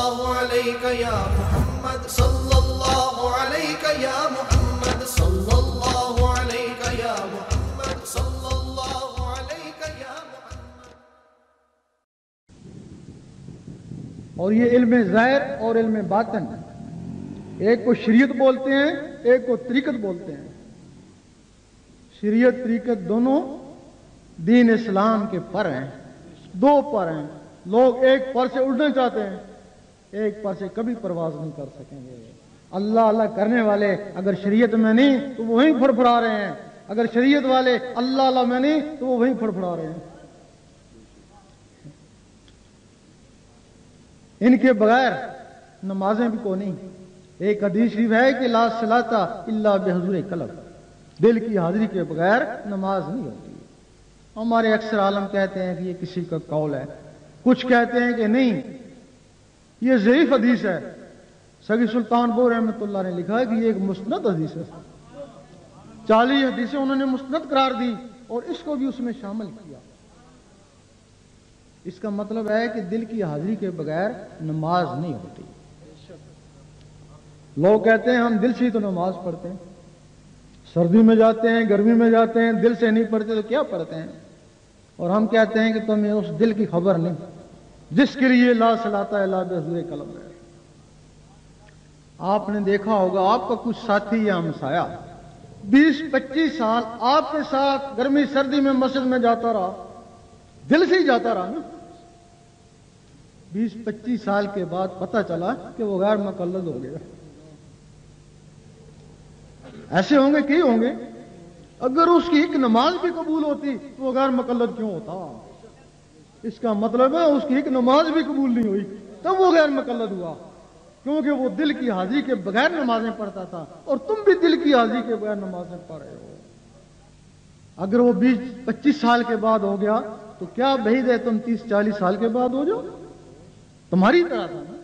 اللہ علیہ یا محمد صلی اللہ علیہ یا محمد صلی اللہ علیہ یا محمد صلی اللہ علیہ یا محمد. اور یہ علم ظاہر اور علم باطن، ایک کو شریعت بولتے ہیں، ایک کو طریقت بولتے ہیں. شریعت طریقت دونوں دین اسلام کے پر ہیں، دو پر ہیں. لوگ ایک پر سے اڑنا چاہتے ہیں، ایک پر سے کبھی پرواز نہیں کر سکیں گے. اللہ اللہ کرنے والے اگر شریعت میں نہیں تو وہ وہیں پھڑپھڑا رہے ہیں، اگر شریعت والے اللہ اللہ میں نہیں تو وہ وہیں پھڑپھڑا رہے ہیں. ان کے بغیر نمازیں بھی کو نہیں. ایک حدیث شریف ہے کہ لا صلاۃ الا بحضور قلب، دل کی حاضری کے بغیر نماز نہیں ہوتی. ہمارے اکثر عالم کہتے ہیں کہ یہ کسی کا قول ہے، کچھ کہتے ہیں کہ نہیں یہ ضعیف حدیث ہے. سگی سلطان بور رحمۃ اللہ نے لکھا ہے کہ یہ ایک مستند حدیث ہے. 40 حدیثیں انہوں نے مستند قرار دی اور اس کو بھی اس میں شامل کیا. اس کا مطلب ہے کہ دل کی حاضری کے بغیر نماز نہیں ہوتی. لوگ کہتے ہیں ہم دل سے ہی تو نماز پڑھتے ہیں، سردی میں جاتے ہیں گرمی میں جاتے ہیں، دل سے نہیں پڑھتے تو کیا پڑھتے ہیں. اور ہم کہتے ہیں کہ تمہیں اس دل کی خبر نہیں جس کے لیے لا صلاۃ الا بحضور قلب ہے. آپ نے دیکھا ہوگا آپ کا کچھ ساتھی یا ہمسایہ 20-25 سال آپ کے ساتھ گرمی سردی میں مسجد میں جاتا رہا، دل سے ہی جاتا رہا نا. 20-25 سال کے بعد پتہ چلا کہ وہ غیر مقلد ہو گیا. ایسے ہوں گے کہ ہوں گے. اگر اس کی ایک نماز بھی قبول ہوتی تو وہ غیر مقلد کیوں ہوتا؟ اس کا مطلب ہے اس کی ایک نماز بھی قبول نہیں ہوئی تب وہ غیر مقلد ہوا، کیونکہ وہ دل کی حاضری کے بغیر نمازیں پڑھتا تھا اور تم بھی دل کی حاضری کے بغیر نمازیں پڑھ رہے ہو. اگر وہ 20-25 سال کے بعد ہو گیا تو کیا بعید ہے تم 30-40 سال کے بعد ہو جاؤ؟ تمہاری طرح تھا نا.